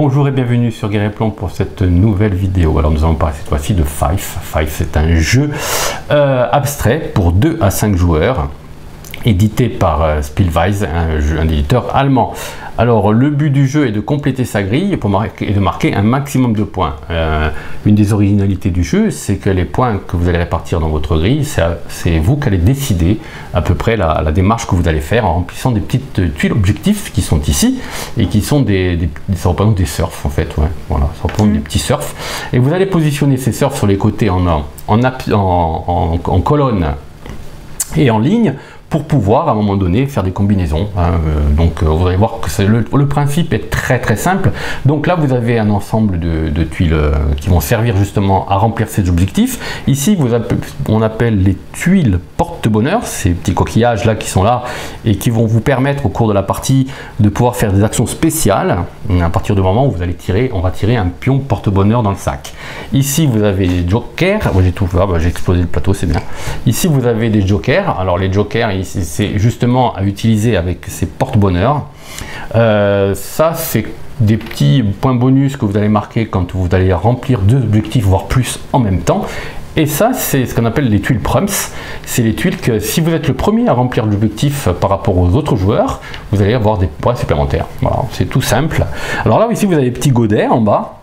Bonjour et bienvenue sur Guerre-et-Plomb pour cette nouvelle vidéo. Alors nous allons parler cette fois-ci de Five. Five, c'est un jeu abstrait pour 2 à 5 joueurs, édité par Spielweise, un éditeur allemand. Alors le but du jeu est de compléter sa grille et de marquer un maximum de points. Une des originalités du jeu, c'est que les points que vous allez répartir dans votre grille, c'est vous qui allez décider à peu près la démarche que vous allez faire en remplissant des petites tuiles objectifs qui sont ici et qui sont ça représente des surfs en fait. Ouais, voilà, ça représente des petits surfs. Et vous allez positionner ces surfs sur les côtés en colonne et en ligne, pour pouvoir à un moment donné faire des combinaisons. Vous allez voir que le principe est très simple. Donc là vous avez un ensemble de tuiles qui vont servir justement à remplir ces objectifs. Ici on appelle les tuiles porte-bonheur, ces petits coquillages là qui sont là et qui vont vous permettre au cours de la partie de pouvoir faire des actions spéciales à partir du moment où vous allez on va tirer un pion porte-bonheur dans le sac. Ici vous avez les jokers. Moi j'ai tout fait, j'ai explosé le plateau, c'est bien. Ici vous avez des jokers. Alors les jokers, c'est justement à utiliser avec ces porte-bonheur. Ça, c'est des petits points bonus que vous allez marquer quand vous allez remplir 2 objectifs, voire plus en même temps. Et ça, c'est ce qu'on appelle les tuiles prums. C'est les tuiles que si vous êtes le premier à remplir l'objectif par rapport aux autres joueurs, vous allez avoir des points supplémentaires. Voilà, c'est tout simple. Alors là, ici, vous avez des petits godets en bas.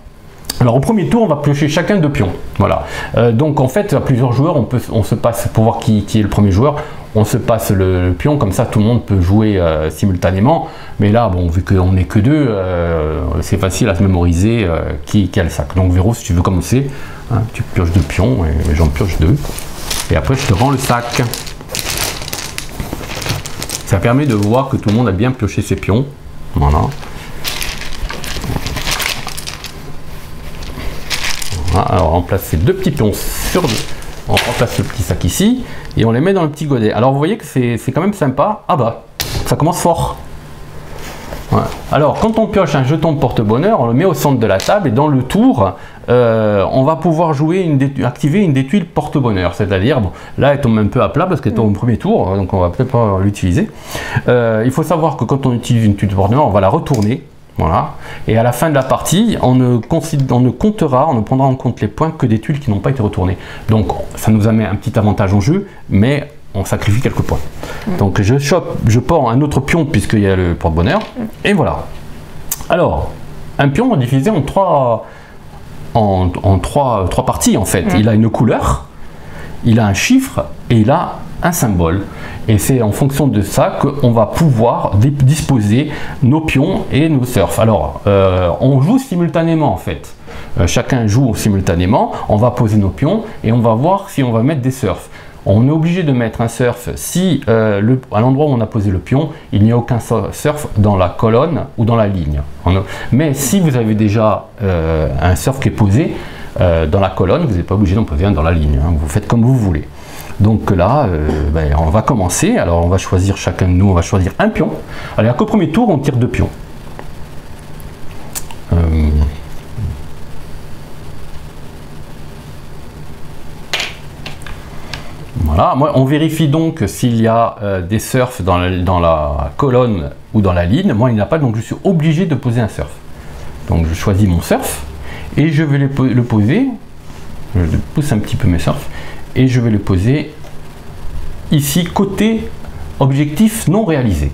Alors au premier tour, on va piocher chacun 2 pions. Voilà. Donc en fait, à plusieurs joueurs, on se passe, pour voir qui est le premier joueur, on se passe le pion, comme ça tout le monde peut jouer simultanément. Mais là, bon, vu qu'on n'est que 2, c'est facile à se mémoriser qui a le sac. Donc Véro, si tu veux commencer, hein, tu pioches 2 pions et j'en pioche 2. Et après, je te rends le sac. Ça permet de voir que tout le monde a bien pioché ses pions. Voilà. Alors on place ces 2 petits pions on remplace le petit sac ici et on les met dans le petit godet. Alors vous voyez que c'est quand même sympa. Ah bah, ça commence fort. Ouais. Alors quand on pioche un jeton porte-bonheur, on le met au centre de la table et dans le tour, on va pouvoir activer une des tuiles porte-bonheur. C'est-à-dire, bon, là elle tombe un peu à plat parce qu'elle tombe au premier tour, donc on va peut-être pas l'utiliser. Il faut savoir que quand on utilise une tuile porte-bonheur, on va la retourner. Voilà. Et à la fin de la partie, on ne prendra en compte les points que des tuiles qui n'ont pas été retournées. Donc ça nous amène un petit avantage en jeu, mais on sacrifie quelques points. Donc je pars un autre pion puisqu'il y a le porte-bonheur. Et voilà. Alors, un pion est divisé en trois parties en fait. Il a une couleur, il a un chiffre et il a un symbole. Et c'est en fonction de ça qu'on va pouvoir disposer nos pions et nos surfs. Alors, on joue simultanément en fait. Chacun joue simultanément, on va poser nos pions et on va voir si on va mettre des surfs. On est obligé de mettre un surf si à l'endroit où on a posé le pion, il n'y a aucun surf dans la colonne ou dans la ligne. Mais si vous avez déjà un surf qui est posé dans la colonne, vous n'êtes pas obligé d'en poser un dans la ligne. Hein. Vous faites comme vous voulez. Donc là, on va commencer. Alors on va choisir, chacun de nous, on va choisir un pion. Alors qu'au premier tour, on tire 2 pions. Voilà, on vérifie donc s'il y a des surfs dans la colonne ou dans la ligne. Moi, il n'y en a pas, donc je suis obligé de poser un surf. Donc je choisis mon surf et je vais le poser. Je pousse un petit peu mes surfs. Et je vais le poser ici, côté objectif non réalisé.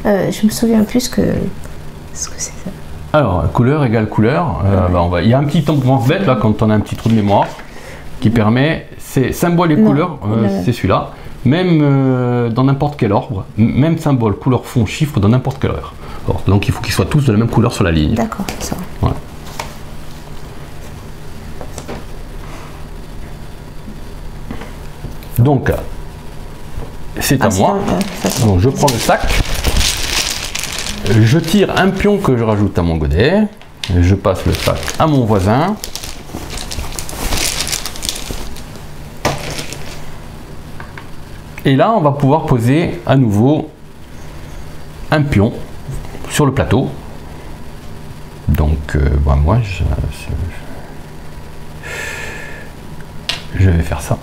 Je me souviens plus ce que c'est ça. Alors, couleur égale couleur. Il y a un petit tampon bête là quand on a un petit trou de mémoire qui permet, c'est symbole et couleur, c'est celui-là. Même dans n'importe quel ordre, même symbole, couleur, fond, chiffre dans n'importe quelle heure. Donc il faut qu'ils soient tous de la même couleur sur la ligne. D'accord, ça. Voilà. Donc, c'est à moi. Donc, je prends le sac. Je tire un pion que je rajoute à mon godet. Je passe le sac à mon voisin. Et là, on va pouvoir poser à nouveau un pion sur le plateau. Donc, moi, je vais faire ça.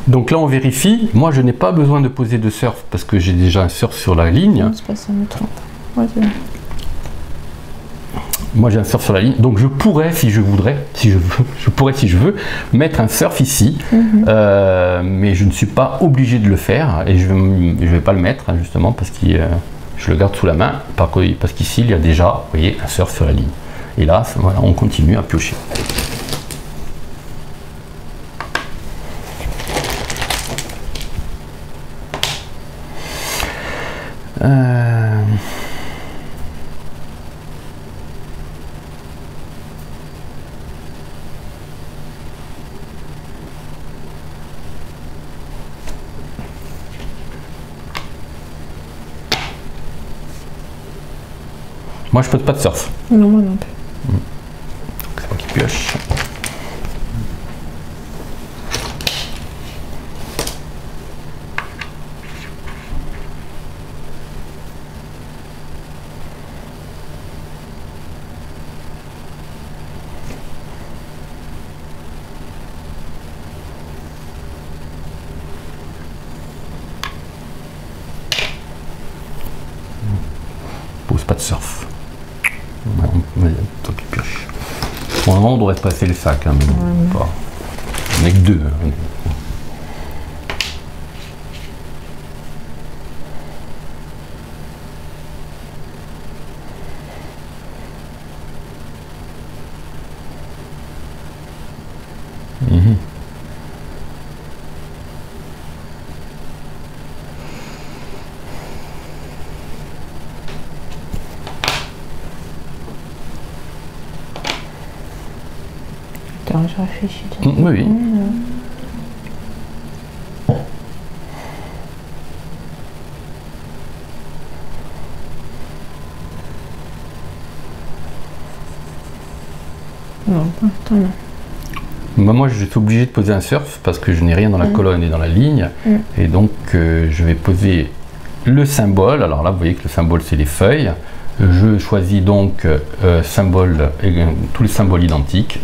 Donc là, on vérifie. Moi, je n'ai pas besoin de poser de surf parce que j'ai déjà un surf sur la ligne. C'est pas ça, me trompe. Ouais, c'est bon. Moi, j'ai un surf sur la ligne. Donc, je pourrais, si je voudrais, si je veux, je pourrais, si je veux, mettre un surf ici. Mais je ne suis pas obligé de le faire et je vais pas le mettre, hein, justement, parce que je le garde sous la main. Parce qu'ici, il y a déjà, vous voyez, un surf sur la ligne. Et là, voilà, on continue à piocher. Moi, je pose pas de surf. Non, moi non plus. C'est moi qui pioche. Pose pas de surf. Toi qui pioche. Normalement, on devrait se passer le sac, hein, mais bon, pas. On n'est que deux. Hein. Attends, je réfléchis. Oui. Non, attends, non. Moi, je suis obligé de poser un surf parce que je n'ai rien dans la colonne et dans la ligne. Et donc, je vais poser le symbole. Alors là, vous voyez que le symbole, c'est les feuilles. Je choisis donc tous les symboles identiques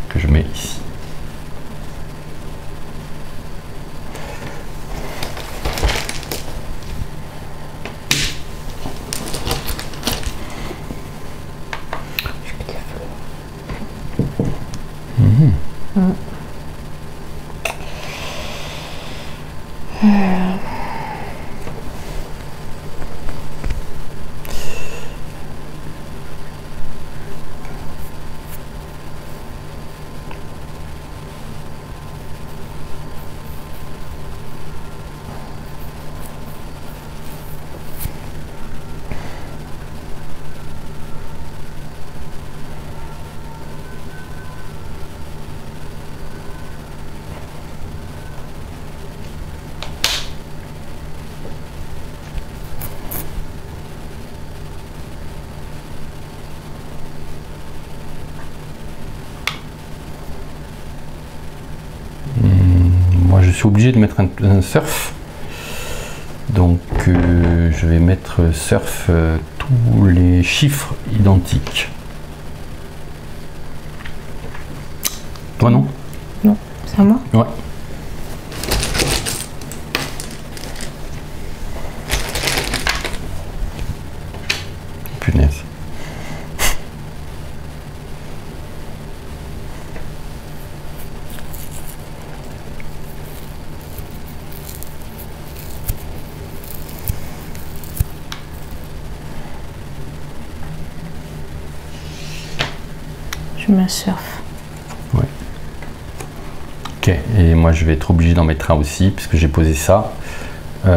que je mets ici. Je suis obligé de mettre un surf, donc je vais mettre surf tous les chiffres identiques. Toi non? Non, c'est à moi? Ouais. Punaise. Je mets un surf. Ouais. Ok, et moi je vais être obligé d'en mettre un aussi, puisque j'ai posé ça. Je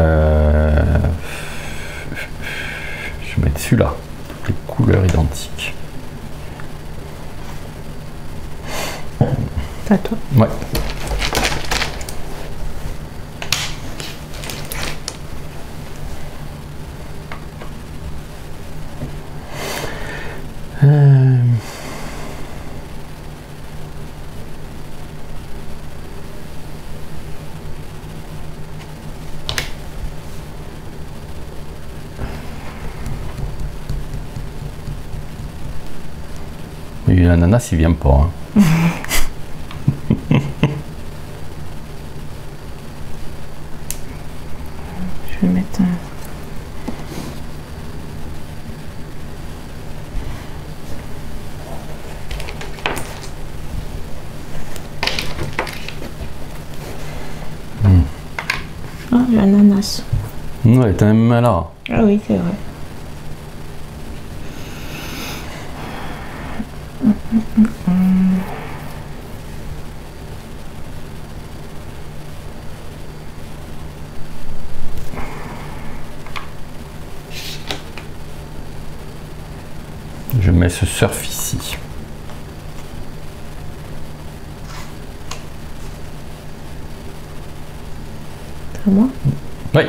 vais mettre celui-là, toutes les couleurs identiques. À toi. Ouais. Oui, l'ananas il vient pas. Hein. l'ananas. Ouais, t'as même là. Ah oui, c'est vrai. Je mets ce surf ici. C'est moi? Oui.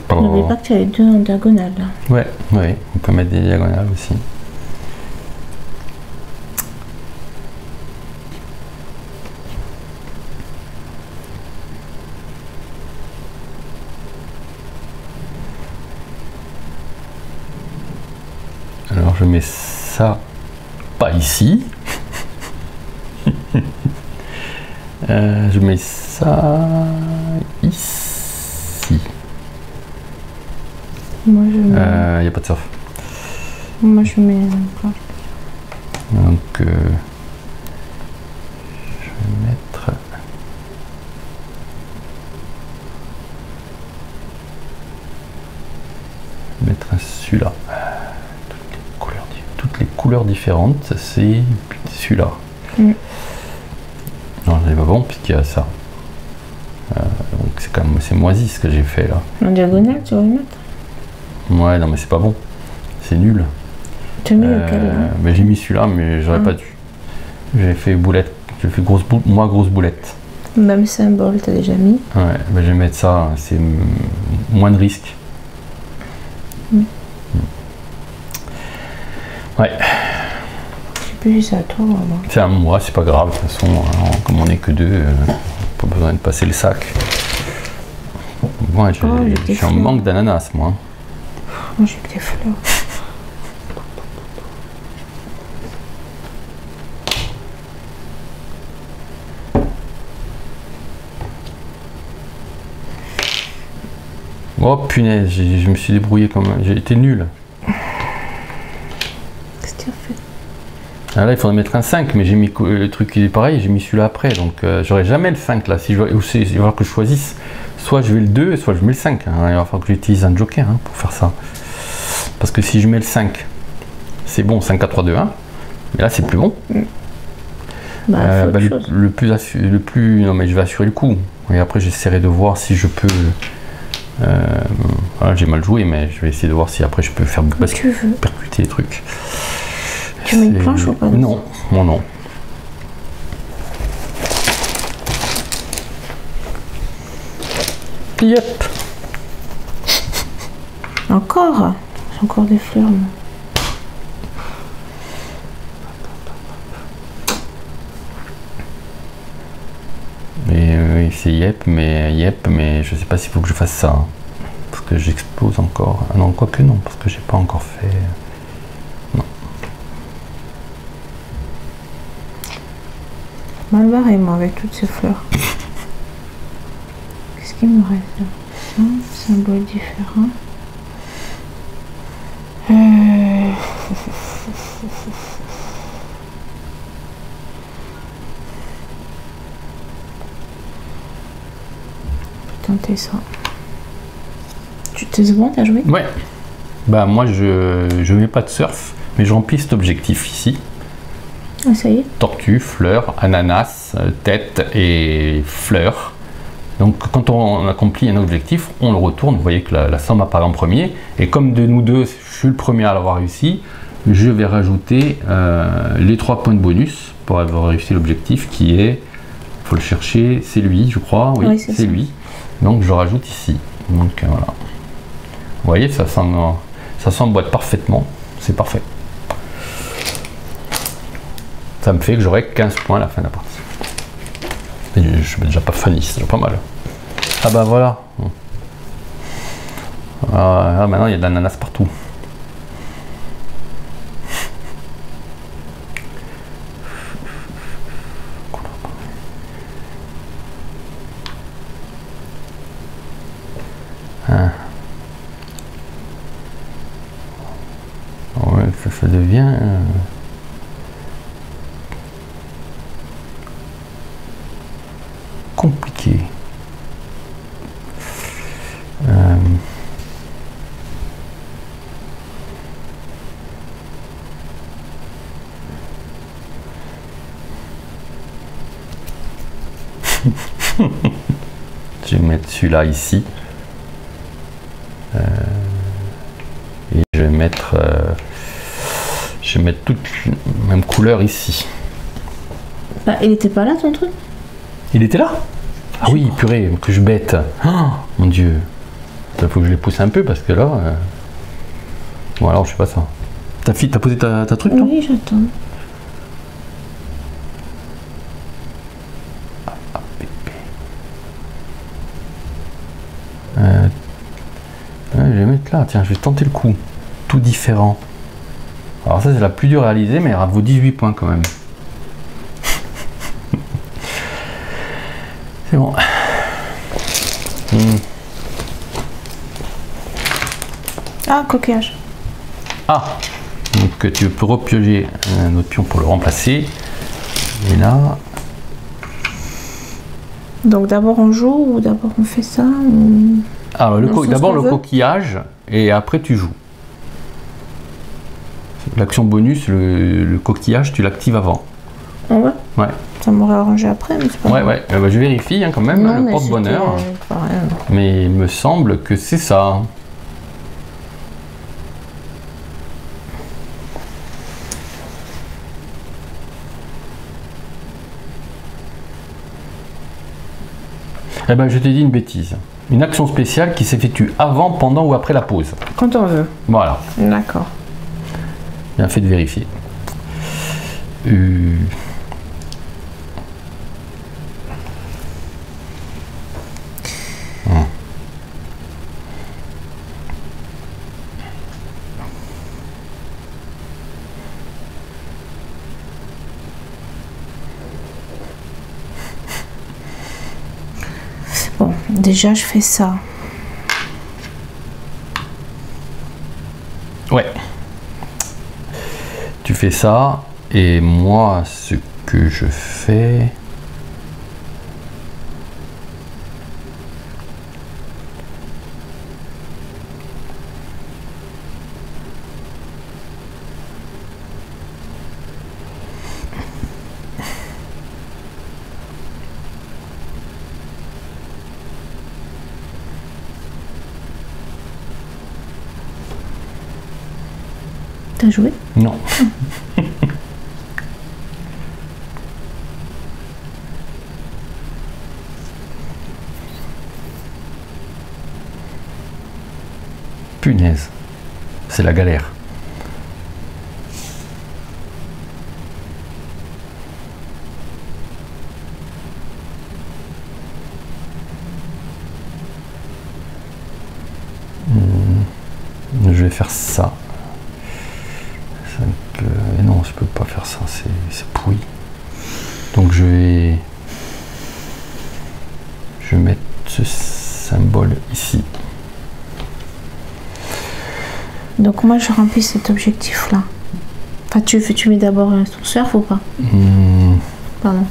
N'oublie pas que tu as les deux en diagonale. Là. Ouais, ouais, on peut mettre des diagonales aussi. Alors je mets ça pas ici. Je mets ça ici. Moi je mets. Y a pas de surf. Moi je mets. Donc je vais mettre. Mettre celui-là. Toutes les couleurs différentes, c'est celui-là. Non, c'est pas bon puisqu'il y a ça. Donc c'est quand même moisi ce que j'ai fait là. En diagonale, tu vas le mettre? Ouais, non mais c'est pas bon. C'est nul. Tu mets lequel là? Mais j'ai mis celui-là, mais j'aurais pas dû. J'ai fait boulette. J'ai fait grosse boulette. Même symbole, t'as déjà mis? Ouais, ben je vais mettre ça. C'est moins de risque. Ouais. Je sais plus si c'est à toi ou à moi. C'est à moi, c'est pas grave. De toute façon, comme on n'est que deux, pas besoin de passer le sac. Moi, je suis en manque d'ananas, moi. Moi, j'ai que des fleurs. Oh punaise, je me suis débrouillé comme... J'ai été nul. Qu'est-ce que tu as fait? Ah là, il faudrait mettre un 5, mais j'ai mis le truc qui est pareil, j'ai mis celui-là après. Donc, j'aurai jamais le 5 là. Si je, il va falloir que je choisisse. Soit je vais le 2, soit je mets le 5. Hein. Il va falloir que j'utilise un joker pour faire ça. Parce que si je mets le 5, c'est bon, 5, 4, 3, 2, 1. Mais là, c'est plus bon. Le plus... Non, mais je vais assurer le coup. Et après, j'essaierai de voir si je peux... voilà, j'ai mal joué, mais je vais essayer de voir si après je peux faire percuter les trucs. Tu mets une planche ou pas? Non, moi non. Yep. Encore? J'ai encore des fleurs. Moi. Oui, c'est yep, mais je sais pas s'il faut que je fasse ça. Hein, parce que j'explose encore. Ah non, quoique non, parce que j'ai pas encore fait. Non. Mal barré, moi, avec toutes ces fleurs. Qu'est-ce qu'il me reste là? Ça, symbole différent. Tenter ça. Tu t'es bon, t'as joué? Ouais. Bah moi je mets pas de surf, mais je remplis cet objectif ici. Ah ça y est. Tortue, fleur, ananas, tête et fleurs. Donc quand on accomplit un objectif, on le retourne. Vous voyez que la somme apparaît en premier. Et comme de nous deux, je suis le premier à l'avoir réussi, je vais rajouter les 3 points de bonus pour avoir réussi l'objectif qui est, faut le chercher, c'est lui je crois, oui c'est lui. Donc je rajoute ici. Donc voilà. Vous voyez, ça s'emboîte parfaitement. C'est parfait. Ça me fait que j'aurai 15 points à la fin de la partie. Et je suis déjà pas faniste, c'est déjà pas mal. Ah bah voilà. Ah, maintenant il y a de l'ananas partout. Ah. Ouais, ça devient compliqué. Je vais mettre celui-là ici. Et je vais mettre toute la même couleur ici. Bah, il était pas là ton truc? Il était là? Ah oui, purée, que je bête. Oh, mon Dieu. Il faut que je les pousse un peu parce que là... Bon alors je sais pas ça. T'as posé ta truc toi? Oui, j'attends. Je vais mettre là, tiens, je vais tenter le coup. Tout différent. Alors ça c'est la plus dure à réaliser, mais elle vaut 18 points quand même. C'est bon. Ah, coquillage. Ah, donc tu peux repiocher un autre pion pour le remplacer. Et là... Donc d'abord on joue ou d'abord on fait ça ou... Alors d'abord le coquillage et après tu joues. L'action bonus, le coquillage, tu l'actives avant. Ah ouais? Ouais. Ça m'aurait arrangé après, mais c'est pas Ouais, grave. ouais. Bah, je vérifie quand même, Non, le porte-bonheur. Mais il me semble que c'est ça. Eh ben, je t'ai dit une bêtise. Une action spéciale qui s'effectue avant, pendant ou après la pause. Quand on veut. Voilà. D'accord. Bien fait de vérifier. Bon, déjà je fais ça. Ouais. Tu fais ça et moi ce que je fais... T'as joué? Non. Punaise. C'est la galère. Je vais faire ça. Et non, je peux pas faire ça, c'est pourri. Donc je vais mettre ce symbole ici. Donc moi je remplis cet objectif là. Enfin tu mets d'abord un surf ou pas? Pardon.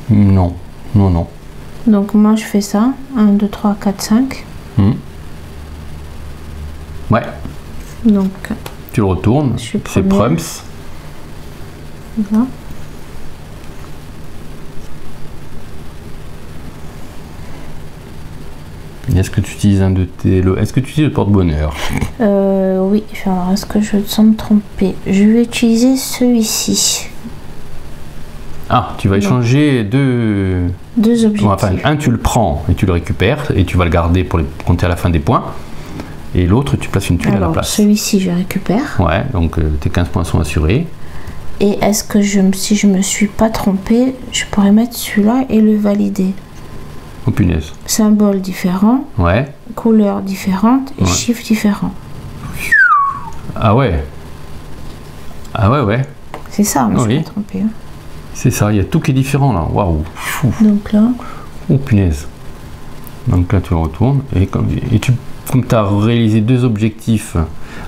Non, non, non. Donc moi je fais ça. 1, 2, 3, 4, 5. Ouais. Donc tu le retournes, c'est Prumps. Voilà. Est-ce que tu utilises un de tes... Est-ce que tu utilises le porte-bonheur? Oui, alors est-ce que je sens me tromper? Je vais utiliser celui-ci. Ah, tu vas échanger deux objectifs. Enfin, un tu le prends et tu le récupères et tu vas le garder pour compter à la fin des points. Et l'autre, tu places une tuile à la place. Celui-ci, je récupère. Ouais, donc tes 15 points sont assurés. Et est-ce que si je me suis pas trompée, je pourrais mettre celui-là et le valider? Oh punaise. Symbole différent, Ouais. couleur différente et Ouais. chiffres différents. Ah ouais. Ah ouais, ouais. C'est ça, mais je Oui. suis pas trompée. Hein. C'est ça, il y a tout qui est différent là. Waouh. Fou. Donc là, Oh punaise. Donc là tu le retournes et comme tu as réalisé 2 objectifs.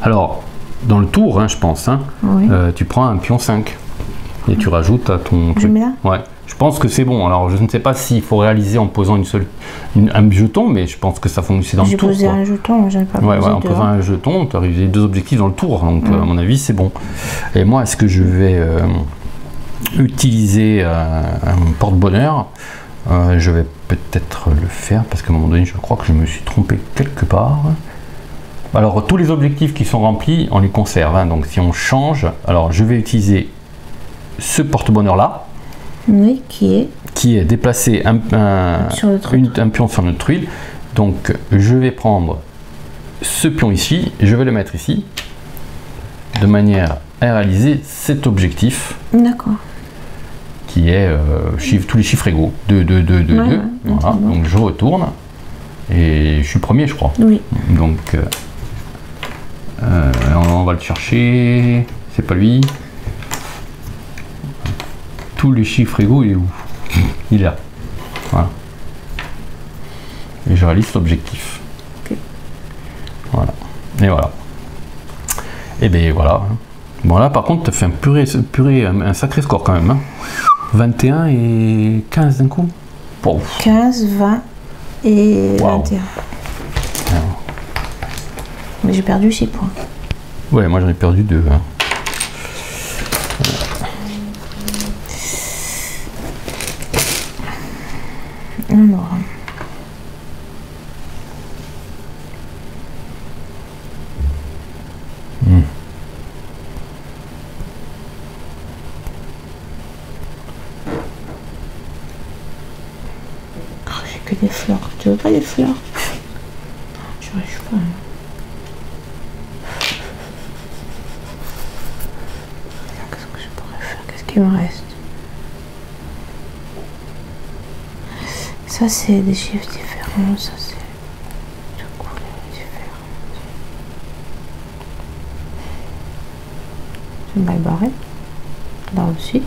Alors, dans le tour, hein, je pense, hein, oui. tu prends un pion 5 et tu rajoutes à ton Je truc. mets là. Ouais. Je pense que c'est bon. Alors, je ne sais pas s'il faut réaliser en posant un jeton, mais je pense que ça fonctionne dans le J'ai tour. posé Quoi. un jeton, j'avais pas Ouais, posé ouais, en deux. posant un jeton, tu as réalisé 2 objectifs dans le tour. Donc, à mon avis, c'est bon. Et moi, est-ce que je vais utiliser un porte-bonheur? Je vais peut-être le faire parce qu'à un moment donné, je crois que je me suis trompé quelque part. Alors, tous les objectifs qui sont remplis, on les conserve. Hein. Donc, si on change, alors je vais utiliser ce porte-bonheur-là, Oui, qui est déplacé sur notre un pion sur notre tuile. Donc, je vais prendre ce pion ici, je vais le mettre ici, de manière à réaliser cet objectif. D'accord. Qui est tous les chiffres égaux. 2, 2, 2, 2, 2. Ouais, Voilà. bon. Donc je retourne. Et je suis premier, je crois. Oui. Donc on va le chercher. C'est pas lui. Tous les chiffres égaux, il est où? Il est là. Voilà. Et je réalise l'objectif. Ok. Voilà. Et voilà. Et bien voilà. Bon là par contre tu as fait un sacré score quand même. Hein. 21 et 15 d'un coup. Wow. 15, 20 et Wow. 21. Mais j'ai perdu 6 points. Ouais, moi j'en ai perdu 2. Hein. Alors. J'ai que des fleurs. Tu veux pas des fleurs? Je n'arrive pas. Qu'est-ce que je pourrais faire? Qu'est-ce qu'il me reste? Ça, c'est des chiffres différents. Ça, c'est de couleurs différentes. C'est mal barré. Là aussi.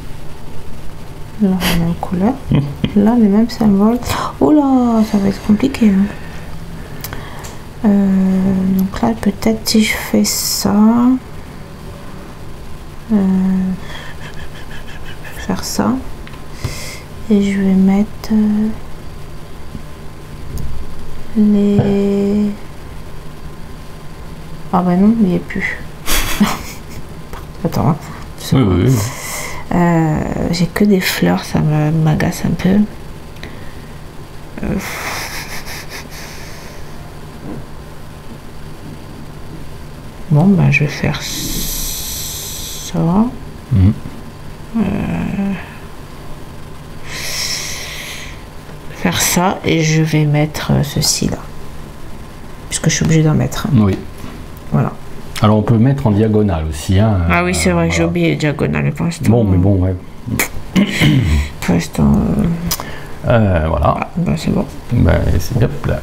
Là, la même couleur. Là, les mêmes symboles. Oh là, ça va être compliqué. Hein. Donc là, peut-être si je fais ça. Faire ça. Et je vais mettre les... Ah bah non, il n'y est plus. Attends. Hein. Oui, oui, oui. J'ai que des fleurs, ça m'agace un peu. Bon, ben je vais faire ça. Mhm. Faire ça et je vais mettre ceci là. Puisque je suis obligée d'en mettre. Oui. Voilà. Alors on peut mettre en diagonale aussi. Hein, Ah oui, c'est vrai, j'ai voilà. oublié les diagonales pour l'instant. Bon, mais bon, ouais. Pour l'instant. Voilà. Ah, ben c'est bon. Ben, c'est bien là.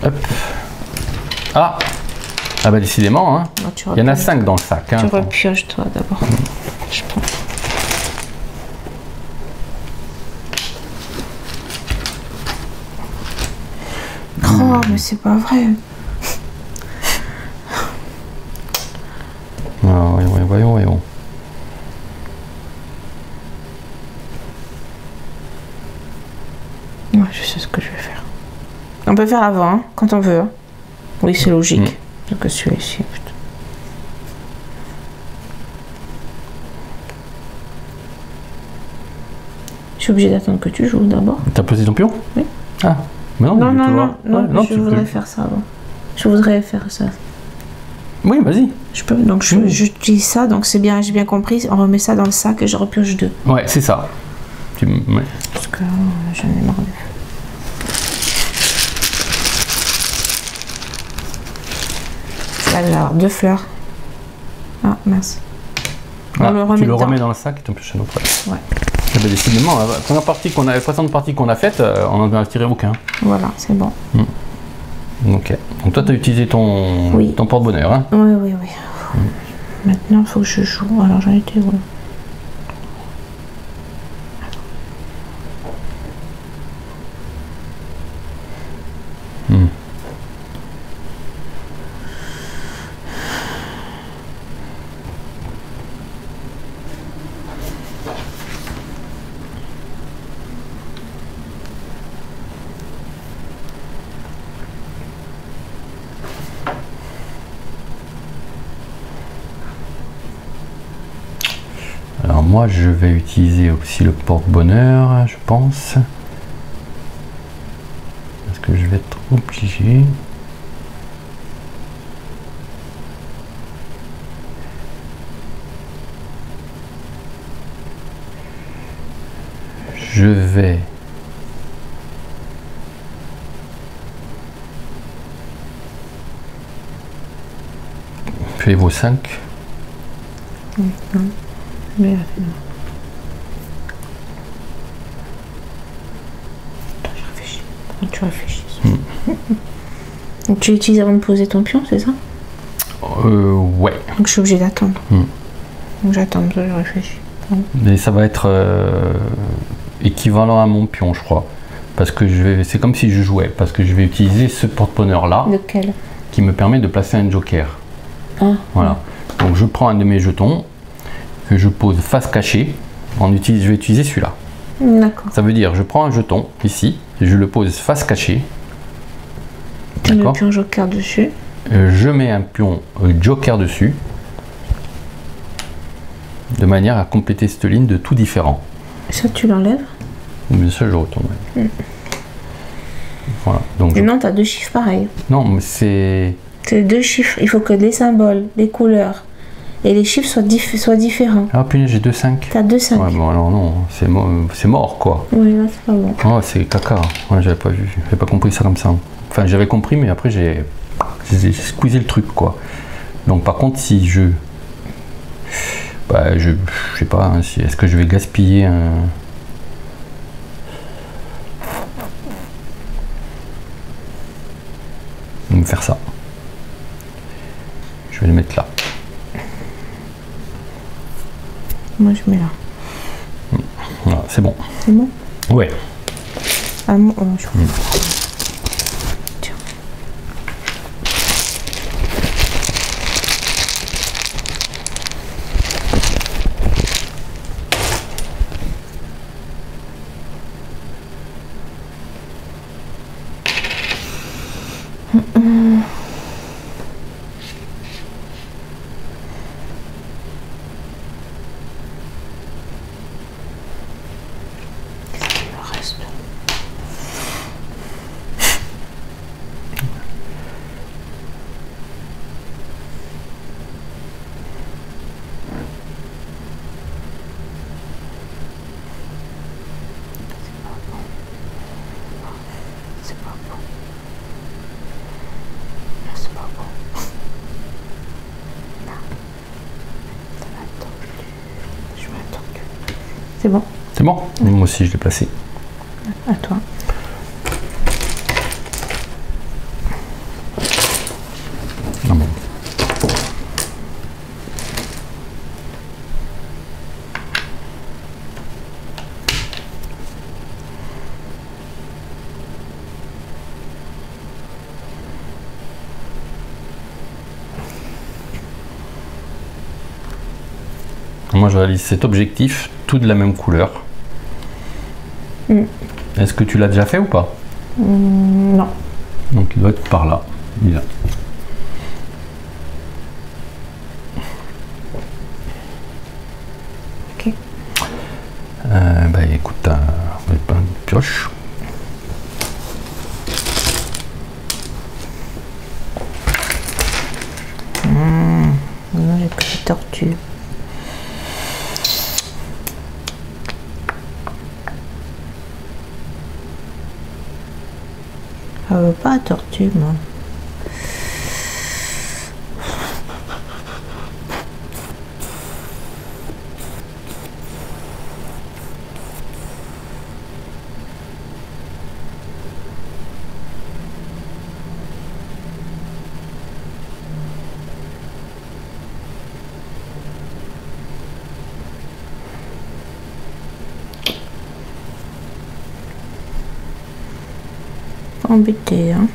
Hop. Ah. Ah bah décidément, hein. Bon, tu Il y en a repioches. 5 dans le sac. Hein. Tu repioches toi d'abord. Je pense. Oh, mais c'est pas vrai. Ah, voyons. Ouais, je sais ce que je vais faire. On peut faire avant, hein, quand on veut. Hein. Oui, c'est logique. Donc celui-là ici, putain. Je suis obligée d'attendre que tu joues d'abord. T'as posé ton pion? Oui. Ah. Mais non, Non, mais non, tu non, vois. non, Ouais, non, je tu peux. voudrais faire ça avant. Je voudrais faire ça. Oui, vas-y. Je peux, donc j'utilise ça, donc c'est bien, j'ai bien compris. On remet ça dans le sac et je repioche 2. Ouais, c'est ça. Ouais. Parce que j'en ai marre de... Là, je vais avoir 2 fleurs. Ah, mince. On Ah, le remet tu le dedans. remets dans le sac et tu pioches un autre. Ouais. Eh ben, décidément, la première partie qu'on a, la précédente partie qu'on a faite, on n'en a tiré aucun. Voilà, c'est bon. Ok. Donc toi, tu as utilisé ton, Oui. ton porte-bonheur. Hein. Oui, oui, oui. Maintenant, il faut que je joue. Alors, j'en étais où? Alors moi, je vais utiliser aussi le porte-bonheur, je pense. Parce que je vais être obligé. Je vais vos 5. Mais attends, je réfléchis. Tu réfléchis. Donc tu l'utilises avant de poser ton pion, c'est ça? Ouais. Donc je suis obligée d'attendre. Donc j'attends, je réfléchis. Mais ça va être équivalent à mon pion, je crois. Parce que c'est comme si je jouais. Parce que je vais utiliser ce porte-bonheur là. Lequel? Qui me permet de placer un joker. Ah. Voilà. Donc je prends un de mes jetons que je pose face cachée. Je vais utiliser celui-là. D'accord. Ça veut dire je prends un jeton ici et je le pose face cachée. Tu mets le pion joker dessus. Je mets un pion joker dessus. De manière à compléter cette ligne de tout différent. Ça tu l'enlèves? Bien sûr, je retourne. Voilà. Donc non, tu as deux chiffres pareils. Non, mais c'est... C'est deux chiffres. Il faut que les symboles, les couleurs et les chiffres soient différents. Ah punaise, j'ai 2 5. T'as 2 5. Ouais, bon alors non, c'est mort quoi. Oui, là c'est pas bon. Oh, c'est caca. Ouais, j'avais pas vu, j'avais pas compris ça comme ça. Enfin, j'avais compris, mais après j'ai squeezé le truc quoi. Donc par contre, si je... Bah, je sais pas, hein, est-ce que je vais gaspiller un... me faire ça. Je vais le mettre là. Moi je mets là. Voilà, c'est bon. C'est bon? Ouais. Ah, moi, je... Tiens. C'est bon? C'est bon? Moi aussi je l'ai placé. À toi. Ah bon. Moi je réalise cet objectif tout de la même couleur. Est-ce que tu l'as déjà fait ou pas? Non. Donc il doit être par là. Il est là. Ok. Bah écoute, on va pas une pioche. Non, j'ai pris des tortues. Pas tortue, moi. embêté, hein.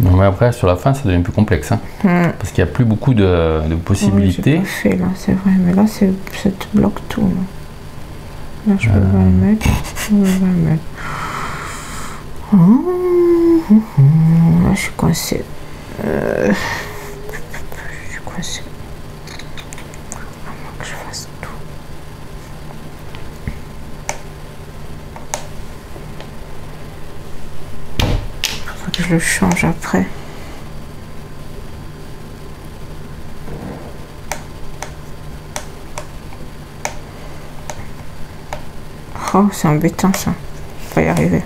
Non, mais après, sur la fin, ça devient plus complexe. Hein, parce qu'il n'y a plus beaucoup de possibilités. Oui, j'ai pas fait, là, c'est vrai, mais là, ça te bloque tout. Là, je peux pas le mettre. Je peux pas le mettre. Là, je suis coincée. Je suis coincée. À moins que je fasse tout. Faudrait que je le change après. Oh, c'est embêtant ça. Faut y arriver.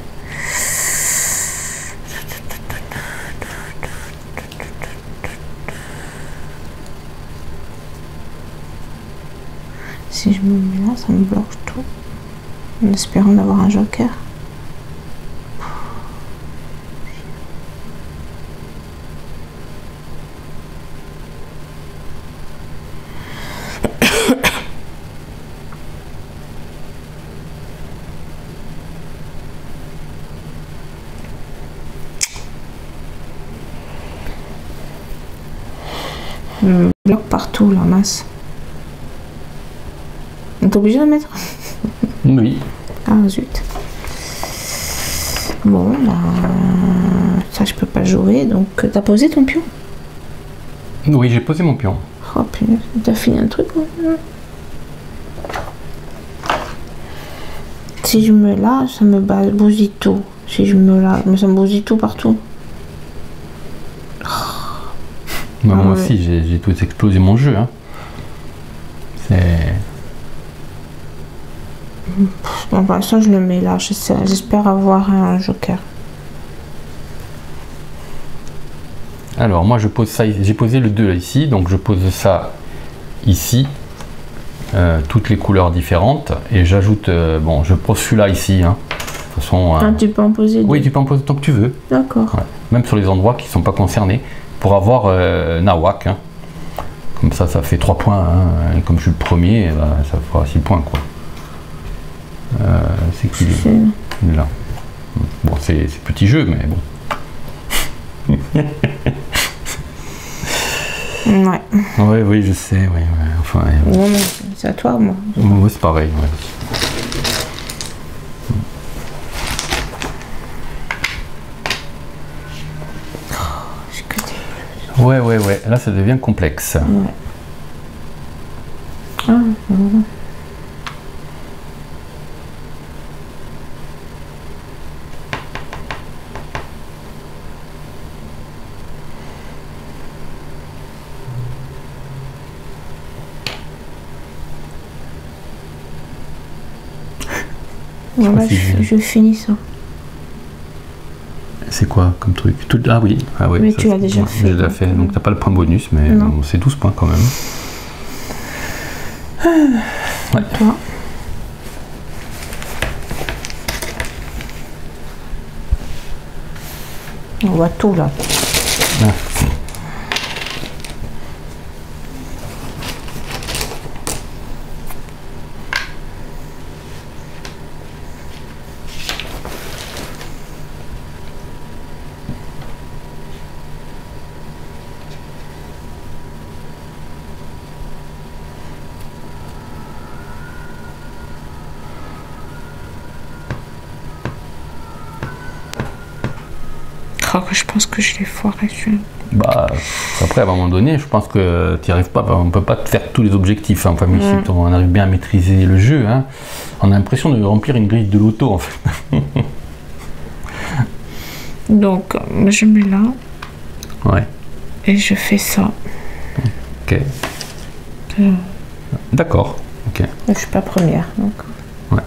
Si je me mets là, ça me bloque tout. En espérant d'avoir un joker. Je me bloque partout la masse. On est obligé de le mettre? Oui. Ah zut. Bon, bah, ça je peux pas jouer, donc t'as posé ton pion? Oui, j'ai posé mon pion. Oh punaise, t'as fini un truc? Si je me là, ça me bousille tout. Si je me là, mais ça me bousille tout partout. Bah, moi aussi, j'ai tout explosé mon jeu. Hein. C'est... Bon, bah, ça, je le mets là. J'espère avoir un joker. Alors, moi, je pose ça. J'ai posé le 2 là, ici. Donc, je pose ça ici. Toutes les couleurs différentes. Et j'ajoute... bon, je pose celui-là ici. Hein. De toute façon... Ah, tu peux en poser deux. Oui, tu peux en poser tant que tu veux. D'accord. Ouais. Même sur les endroits qui ne sont pas concernés. Pour avoir Nawak. Hein. Comme ça fait 3 points. Hein. Et comme je suis le premier, bah, ça fera 6 points, quoi. C'est qu'il est là. Bon, c'est petit jeu, mais bon. Ouais. Oui, oui, je sais. Oui, ouais. Enfin, non, mais c'est à toi, moi. Moi, c'est pareil. Ouais. Ouais. Là, ça devient complexe. Ouais. Ah, voilà. Voilà, je finis ça. C'est quoi comme truc? Ah oui, Mais ça, tu l'as déjà fait. Je l'ai fait, donc t'as pas le point bonus, mais bon, c'est 12 points quand même. Ouais. Toi. On voit tout là. Ah. Je pense que je l'ai foiré celui-là. Bah, après, à un moment donné, je pense que tu n'y arrives pas. On ne peut pas te faire tous les objectifs. Hein. Enfin, mais si on arrive bien à maîtriser le jeu, hein, on a l'impression de remplir une grille de loto, en fait. Donc, je mets là. Ouais. Et je fais ça. Ok. D'accord. Ok. Je suis pas première, donc. Ouais.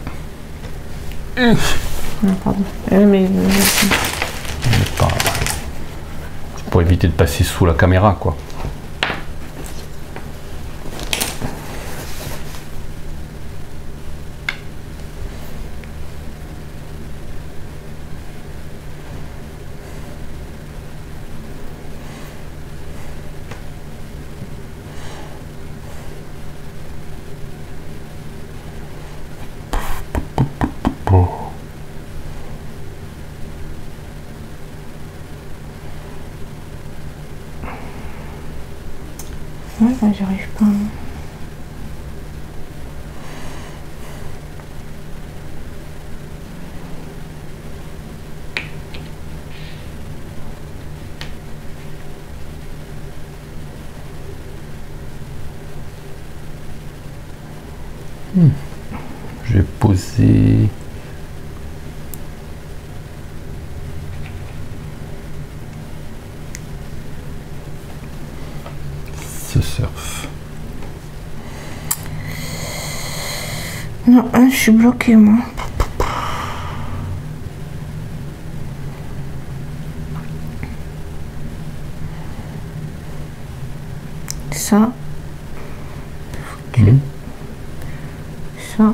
Non, pardon. Mais pour éviter de passer sous la caméra, quoi. là, j'arrive pas. Je vais poser... ce surf. Non, je suis bloquée, moi. Ça. Ça.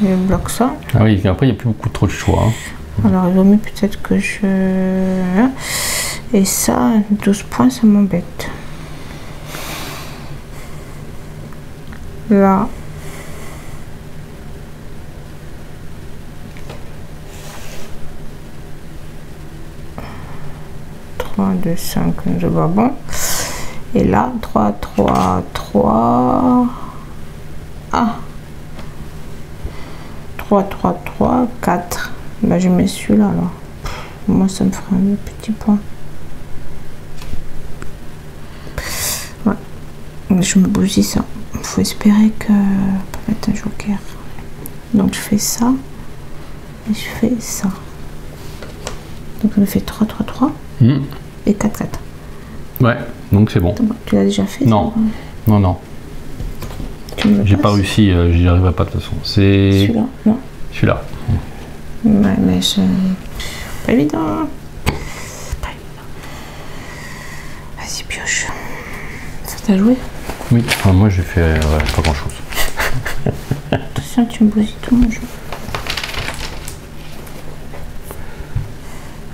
Je bloque ça. Ah oui, après il n'y a plus beaucoup trop de choix. Hein. Alors il vaut mieux peut-être que je... Et ça, 12 points, ça m'embête. Là. Trois, 2, 5, je vois bon. Et là, 3, 3, 3. Ah. 3, 3, 3, 4. Bah, je mets celui-là, alors. Moi, ça me fera un petit point. Ouais. Je me bousille ça. Il faut espérer que... Pas mettre un joker. Donc, je fais ça. Et je fais ça. Donc, on me fait 3, 3, 3. Et 4, 4. Ouais, donc c'est bon. Tu l'as déjà fait? Non, non, non. J'ai pas réussi, j'y arriverai pas de toute façon. C'est... Celui-là? Non. Celui-là. Ouais, mais c'est pas évident. Pas évident. Vas-y, pioche. Ça t'a joué? Oui, enfin, moi j'ai fait pas grand chose. Attention, tu me bousilles tout mon jeu.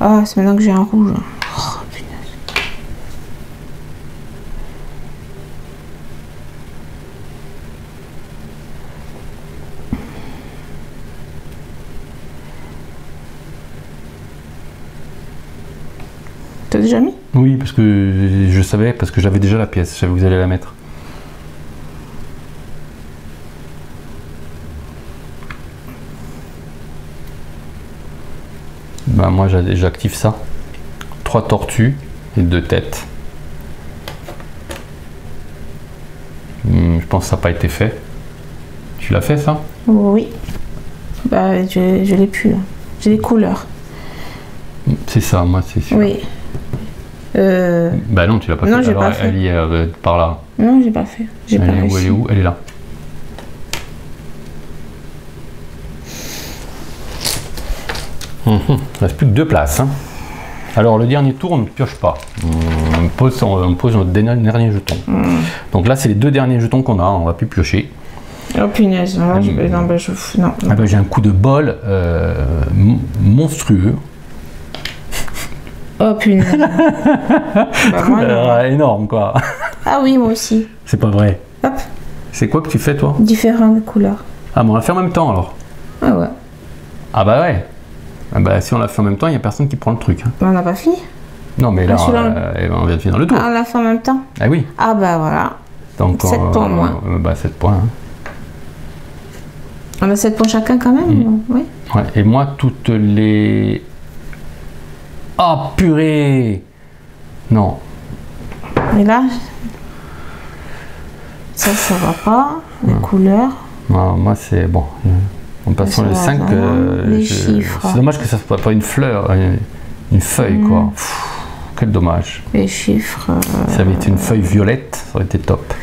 Ah, c'est maintenant que j'ai un rouge. Oh, punaise. T'as déjà mis? Oui, parce que je savais, parce que j'avais déjà la pièce, je savais que vous allez la mettre. Bah moi j'active ça. 3 tortues et 2 têtes. Je pense que ça n'a pas été fait. Tu l'as fait ça? Oui. Bah je l'ai plus là. J'ai les couleurs. C'est ça, moi c'est sûr. Oui. Bah non, tu l'as pas non, fait. j'ai Alors pas fait. elle y est par là. Non, j'ai pas fait. J'ai pas Elle est où? réussi. Elle est où? Elle est là. Il ne reste plus que 2 places. Hein. Alors le dernier tour, on ne pioche pas. On pose notre dernier jeton. Donc là, c'est les 2 derniers jetons qu'on a. On va plus piocher. Oh punaise, non, non, bah, non. Ah bah, j'ai un coup de bol monstrueux. Oh punaise. Bah, moi, non. Énorme quoi. Ah oui, moi aussi. C'est pas vrai. Hop, C'est quoi que tu fais toi? différentes couleurs. Ah bon, on l'a fait en même temps alors. Ah ouais. Ah bah ouais. Ah bah si on l'a fait en même temps, il n'y a personne qui prend le truc. Hein. On n'a pas fini? Non mais là, Ah, on vient de finir le tour. Ah, on l'a fait en même temps? Ah oui. Ah bah voilà. Donc, 7 points moins. Bah 7 points. Hein. On a 7 points chacun quand même? Oui. Ouais, et moi, toutes les... Ah, purée! Non. Et là, ça va pas. Les couleurs. Non, moi, c'est... Bon. En passant Ça les va, 5... ça va. Les chiffres. C'est dommage que ça soit pas une fleur, une feuille, quoi. Pff, quel dommage. Les chiffres. Ça avait été une feuille violette, ça aurait été top.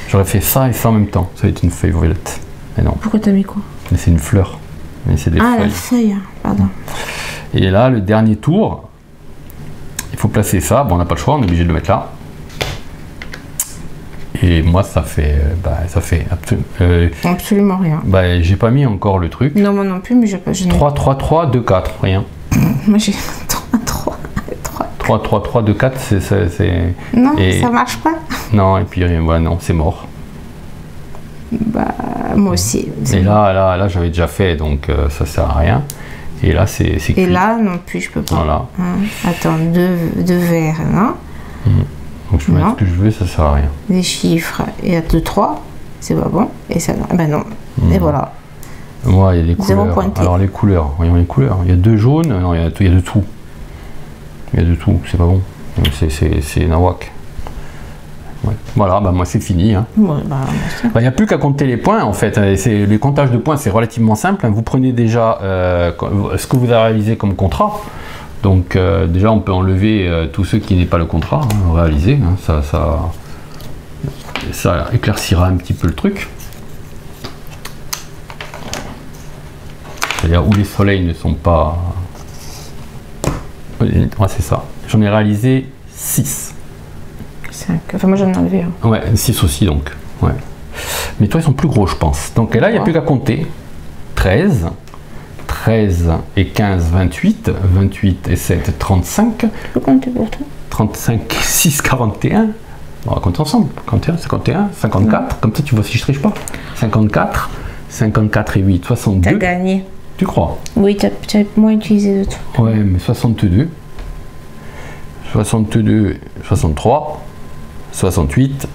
J'aurais fait ça et ça en même temps. Ça aurait été une feuille violette. Mais non. Pourquoi t'as mis quoi? Mais c'est une fleur. Mais c'est des Ah, feuilles. la feuille, pardon. Et là, le dernier tour, il faut placer ça. Bon, on n'a pas le choix, on est obligé de le mettre là. Et moi, ça fait... Absolument rien. Bah, j'ai pas mis encore le truc. Non, moi non plus, mais j'ai pas. 3, 3, 3, 2, 4, rien. Moi j'ai 3, 3, 3. 3, 3, 3, 2, 4, c'est... Non, et... ça marche pas. Non, et puis, ouais, non, c'est mort. Bah, moi aussi. Et là, j'avais déjà fait, donc ça sert à rien. Et là, c'est Et là, non plus, je peux pas. Voilà. Hein. Attends, deux verres, non? Donc je peux mettre ce que je veux, ça sert à rien. Les chiffres, il y a 2, 3, c'est pas bon. Et ça, ben non. Et voilà. Ouais, il y a des couleurs. Alors les couleurs, voyons les couleurs. Il y a 2 jaunes, non, il y a de tout. Il y a de tout, c'est pas bon. C'est nawak. Ouais. Voilà, bah moi c'est fini. Hein. Ouais, bah, il n'y a plus qu'à compter les points en fait. Les comptages de points c'est relativement simple. Vous prenez déjà ce que vous avez réalisé comme contrat. Donc déjà on peut enlever tous ceux qui n'est pas le contrat réalisé. Hein. Ça éclaircira un petit peu le truc. C'est-à-dire où les soleils ne sont pas... Ouais, c'est ça. J'en ai réalisé 6. 5. Enfin, moi j'en ai enlevé un. Ouais, 6 aussi donc. Ouais. Mais toi, ils sont plus gros, je pense. Donc là, il n'y a plus qu'à compter. 13. 13 et 15, 28. 28 et 7, 35. Je peux compter pour toi. 35, 6, 41. On va compter ensemble. 41, 51, 54. Comme ça, tu vois si je triche pas. 54. 54 et 8, 62. T'as gagné. Tu crois? Oui, tu as moins utilisé de trucs. Ouais, mais 62. 62, 63. 68.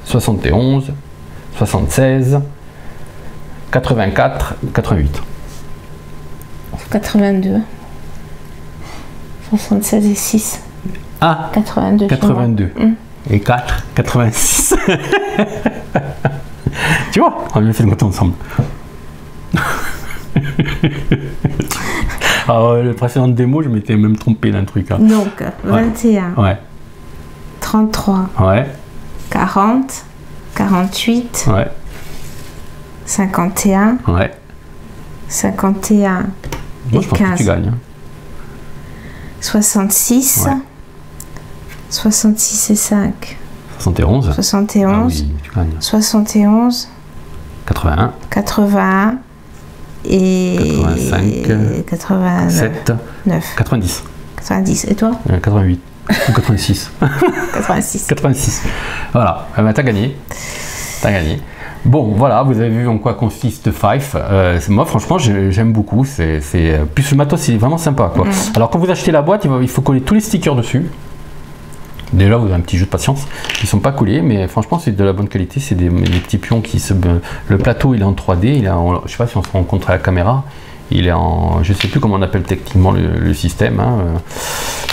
71. 76. 84. 88. 82. 76 et 6. Ah 82. 82. Et 4. 86. Tu vois, on a bien fait le compter ensemble. Alors, le précédent démo, je m'étais même trompé d'un truc. Hein. Donc, 21. Ouais. 33. Ouais. 40. 48. Ouais. 51. Ouais. 51. Moi, et je pense 15. que tu gagnes. Hein. 66. Ouais. 66 et 5. 71. 71. Ah oui, tu gagnes. 71. 81. 81. Et 85. 89. 7. 9. 90. 90. Et toi? 88. Ou 86. 86. 86. Voilà. Eh ben, t'as gagné. T'as gagné. Bon, voilà, vous avez vu en quoi consiste Five. Moi, franchement, j'aime beaucoup. Plus le matos, c'est vraiment sympa, quoi. Alors, quand vous achetez la boîte, il faut coller tous les stickers dessus. Déjà, vous avez un petit jeu de patience. Ils sont pas collés, mais franchement, c'est de la bonne qualité. C'est des petits pions qui se... Le plateau, il est en 3D. Je sais pas si on se rend compte à la caméra. Il est en... Je sais plus comment on appelle techniquement le système. Hein.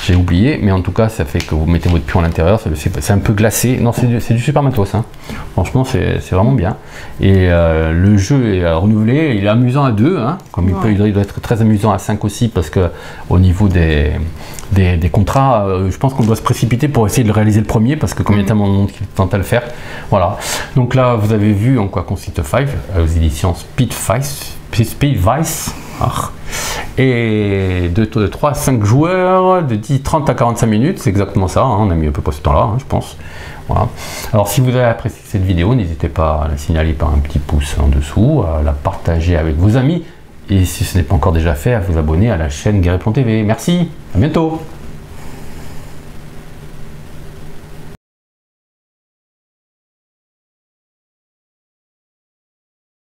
J'ai oublié. Mais en tout cas, ça fait que vous mettez votre pion à l'intérieur. C'est un peu glacé. Non, c'est du super matos. Hein. Franchement, c'est vraiment bien. Et le jeu est renouvelé. Il est amusant à 2. Hein. Comme il doit être très amusant à 5 aussi. Parce que au niveau des contrats, je pense qu'on doit se précipiter pour essayer de le réaliser le premier, parce que comme il y a tellement de monde qui tente à le faire. Voilà. Donc là, vous avez vu en quoi consiste Five, aux éditions Speed Vice. Et de 3 à 5 joueurs, de 30 à 45 minutes, c'est exactement ça. Hein, on a mis à peu près ce temps-là, hein, je pense. Voilà. Alors si vous avez apprécié cette vidéo, n'hésitez pas à la signaler par un petit pouce en dessous, à la partager avec vos amis. Et si ce n'est pas encore déjà fait, à vous abonner à la chaîne Guerriplon TV. Merci, à bientôt.